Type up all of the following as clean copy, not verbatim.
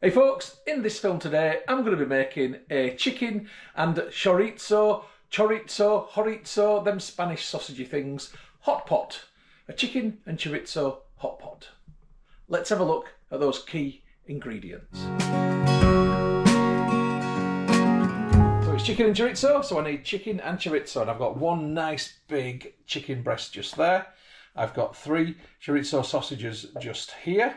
Hey folks, in this film today I'm going to be making a chicken and chorizo, them Spanish sausagey things, hot pot. A chicken and chorizo hot pot. Let's have a look at those key ingredients. So it's chicken and chorizo, so I need chicken and chorizo, and I've got one nice big chicken breast just there. I've got 3 chorizo sausages just here.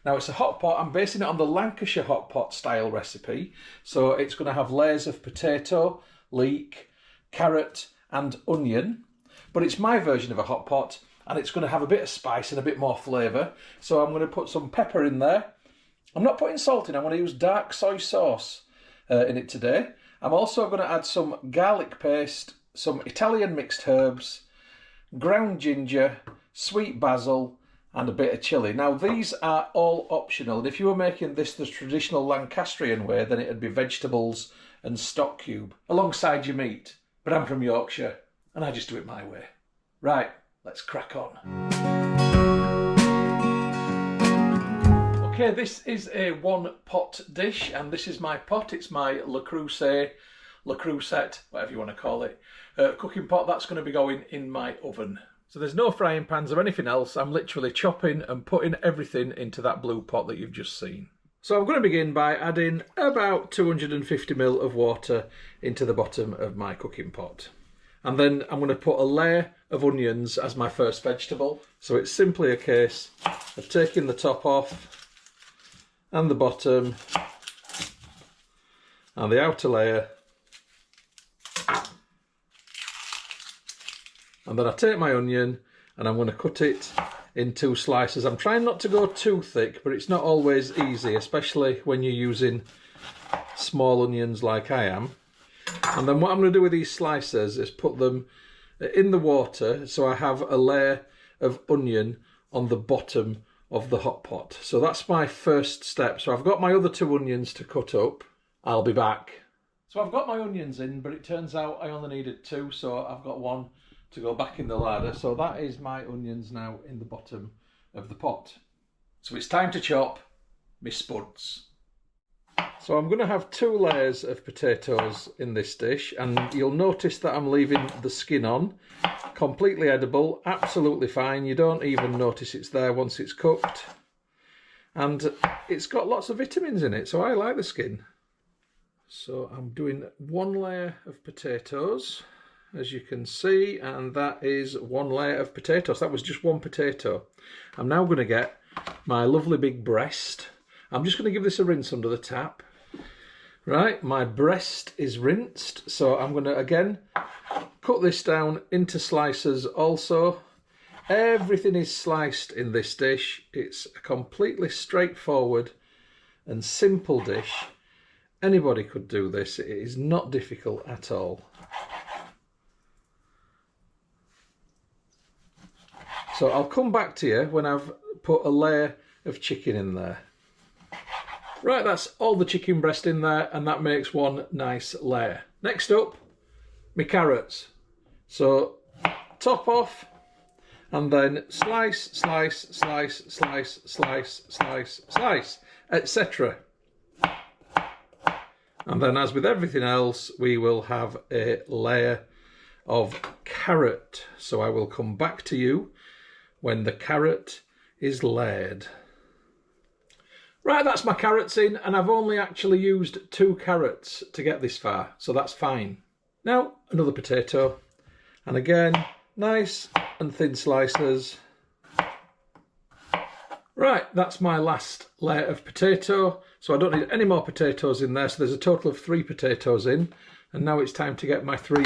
Now it's a hot pot. I'm basing it on the Lancashire hot pot style recipe. So it's going to have layers of potato, leek, carrot and onion. But it's my version of a hot pot and it's going to have a bit of spice and a bit more flavour. So I'm going to put some pepper in there. I'm not putting salt in. I'm going to use dark soy sauce in it today. I'm also going to add some garlic paste, some Italian mixed herbs, ground ginger, sweet basil, and a bit of chilli. Now these are all optional, and if you were making this the traditional Lancastrian way, then it'd be vegetables and stock cube alongside your meat. But I'm from Yorkshire and I just do it my way. Right, let's crack on. Okay, this is a one pot dish and this is my pot. It's my Le Creuset, whatever you want to call it, cooking pot. That's going to be going in my oven. So there's no frying pans or anything else. I'm literally chopping and putting everything into that blue pot that you've just seen. So I'm going to begin by adding about 250 ml of water into the bottom of my cooking pot. And then I'm going to put a layer of onions as my first vegetable. So it's simply a case of taking the top off and the bottom and the outer layer. And then I take my onion and I'm going to cut it in 2 slices. I'm trying not to go too thick, but it's not always easy, especially when you're using small onions like I am. And then what I'm going to do with these slices is put them in the water so I have a layer of onion on the bottom of the hot pot. So that's my first step. So I've got my other 2 onions to cut up. I'll be back. So I've got my onions in, but it turns out I only needed 2, so I've got 1 to go back in the larder. So that is my onions now in the bottom of the pot. So it's time to chop my spuds. So I'm going to have 2 layers of potatoes in this dish, and you'll notice that I'm leaving the skin on. Completely edible, absolutely fine. You don't even notice it's there once it's cooked. And it's got lots of vitamins in it, so I like the skin. So I'm doing 1 layer of potatoes, as you can see, and that is 1 layer of potatoes. That was just 1 potato. I'm now going to get my lovely big breast. I'm just going to give this a rinse under the tap. Right, my breast is rinsed, so I'm going to again cut this down into slices also. Everything is sliced in this dish. It's a completely straightforward and simple dish. Anybody could do this. It is not difficult at all. So I'll come back to you when I've put a layer of chicken in there. Right, that's all the chicken breast in there, and that makes 1 nice layer. Next up, my carrots. So top off, and then slice, slice, slice, slice, slice, slice, slice, etc. And then, as with everything else, we will have a layer of carrot. So I will come back to you when the carrot is layered. Right, that's my carrots in, and I've only actually used 2 carrots to get this far, so that's fine. Now, another potato, and again, nice and thin slices. Right, that's my last layer of potato, so I don't need any more potatoes in there, so there's a total of 3 potatoes in, and now it's time to get my 3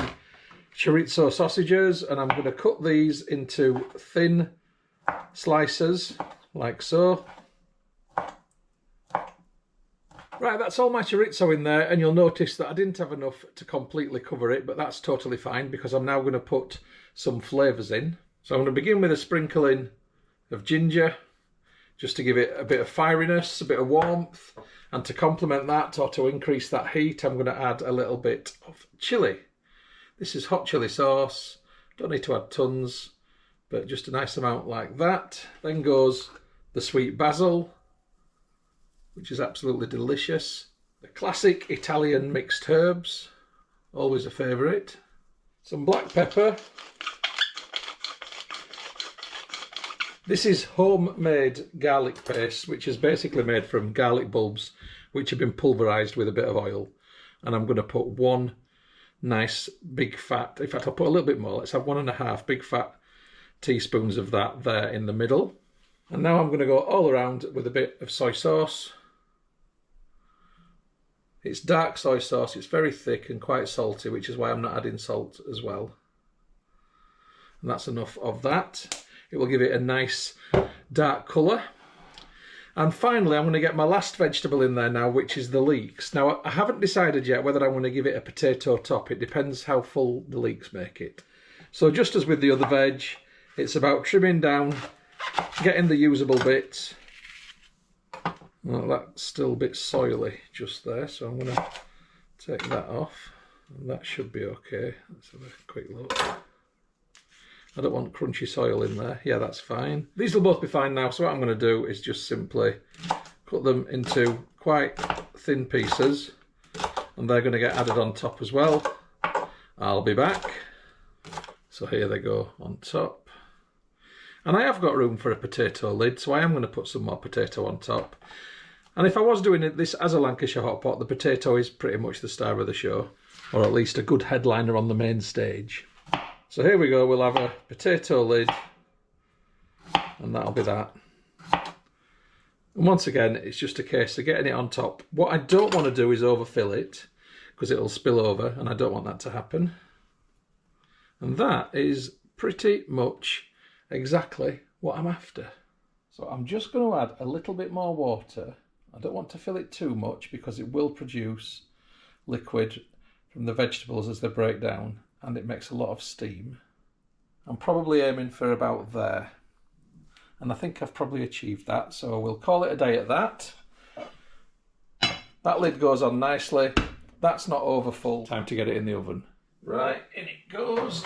chorizo sausages, and I'm going to cut these into thin slices, like so. Right, that's all my chorizo in there, and you'll notice that I didn't have enough to completely cover it, but that's totally fine because I'm now going to put some flavours in. So I'm going to begin with a sprinkling of ginger, just to give it a bit of fieriness, a bit of warmth, and to complement that, or to increase that heat, I'm going to add a little bit of chilli. This is hot chilli sauce, don't need to add tons, but just a nice amount like that. Then goes the sweet basil, which is absolutely delicious. The classic Italian mixed herbs, always a favourite. Some black pepper. This is homemade garlic paste, which is basically made from garlic bulbs, which have been pulverised with a bit of oil. And I'm going to put one nice big fat, in fact I'll put a little bit more, let's have 1.5 big fat teaspoons of that there in the middle. And now I'm going to go all around with a bit of soy sauce. It's dark soy sauce, it's very thick and quite salty, which is why I'm not adding salt as well. And that's enough of that. It will give it a nice dark colour. And finally, I'm going to get my last vegetable in there now, which is the leeks. Now, I haven't decided yet whether I want to give it a potato top. It depends how full the leeks make it. So just as with the other veg, it's about trimming down, getting the usable bits. Well, that's still a bit soily just there, so I'm going to take that off. And that should be okay. Let's have a quick look. I don't want crunchy soil in there. Yeah, that's fine. These will both be fine now, so what I'm going to do is just simply cut them into quite thin pieces, and they're going to get added on top as well. I'll be back. So here they go on top. And I have got room for a potato lid, so I am going to put some more potato on top. And if I was doing this as a Lancashire hot pot, the potato is pretty much the star of the show, or at least a good headliner on the main stage. So here we go, we'll have a potato lid, and that'll be that. And once again, it's just a case of getting it on top. What I don't want to do is overfill it, because it'll spill over, and I don't want that to happen. And that is pretty much exactly what I'm after. So I'm just going to add a little bit more water. I don't want to fill it too much, because it will produce liquid from the vegetables as they break down, and it makes a lot of steam. I'm probably aiming for about there, and I think I've probably achieved that, so we'll call it a day at that. That lid goes on nicely. That's not over full. Time to get it in the oven. Right, in it goes.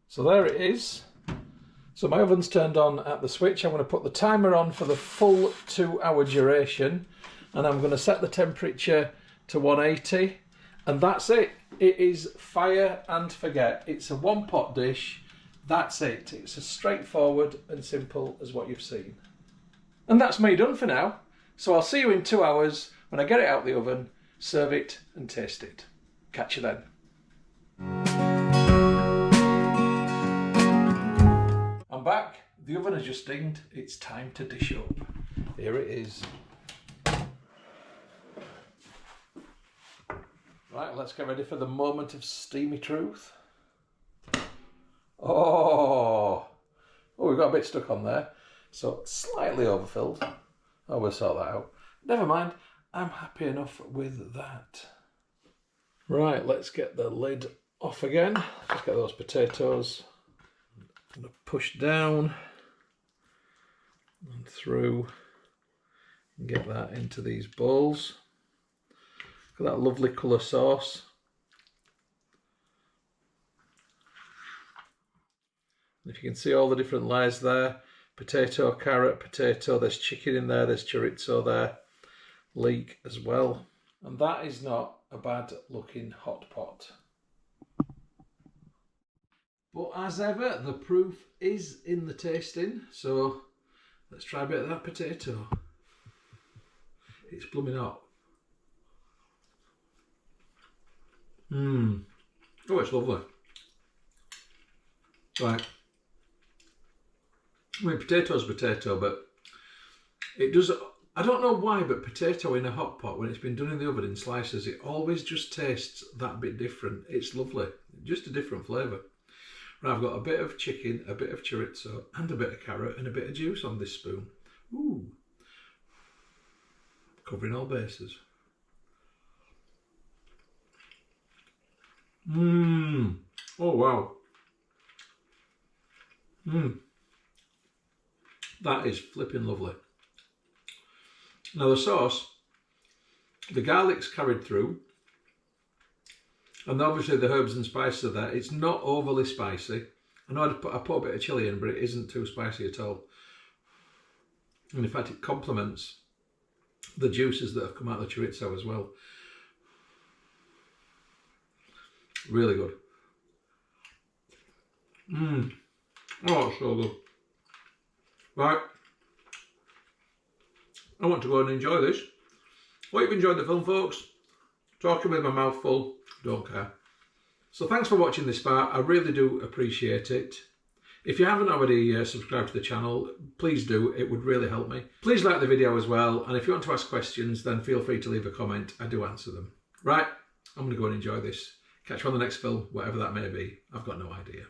So there it is. So my oven's turned on at the switch. I'm going to put the timer on for the full 2-hour duration, and I'm going to set the temperature to 180. And that's it. It is fire and forget. It's a one-pot dish. That's it. It's as straightforward and simple as what you've seen. And that's me done for now. So I'll see you in 2 hours when I get it out the oven, serve it and taste it. Catch you then. I'm back. The oven has just dinged. It's time to dish up. Here it is. Right, let's get ready for the moment of steamy truth. Oh, we've got a bit stuck on there. So slightly overfilled. Oh, we'll sort that out. Never mind, I'm happy enough with that. Right, let's get the lid off again. Just get those potatoes. I'm going to push down and through and get that into these bowls. Look at that lovely colour sauce. And if you can see all the different layers there, potato, carrot, potato, there's chicken in there, there's chorizo there, leek as well. And that is not a bad looking hot pot. But as ever, the proof is in the tasting, so let's try a bit of that potato. It's blooming hot. Oh, it's lovely. Right. I mean, potato's potato, but it does, I don't know why, but potato in a hot pot, when it's been done in the oven in slices, it always just tastes that bit different. It's lovely. Just a different flavour. Right, I've got a bit of chicken, a bit of chorizo, and a bit of carrot, and a bit of juice on this spoon. Ooh. Covering all bases. Oh wow. That is flipping lovely. Now the sauce, the garlic's carried through, and obviously the herbs and spices are there. It's not overly spicy. I know I put a bit of chilli in, but it isn't too spicy at all. And in fact, it complements the juices that have come out of the chorizo as well. Really good. Oh, it's so good. Right. I want to go and enjoy this. Hope you've enjoyed the film, folks. Talking with my mouth full, don't care. So thanks for watching this far. I really do appreciate it. If you haven't already subscribed to the channel, please do. It would really help me. Please like the video as well. And if you want to ask questions, then feel free to leave a comment. I do answer them. Right, I'm going to go and enjoy this. Catch you on the next film, whatever that may be. I've got no idea.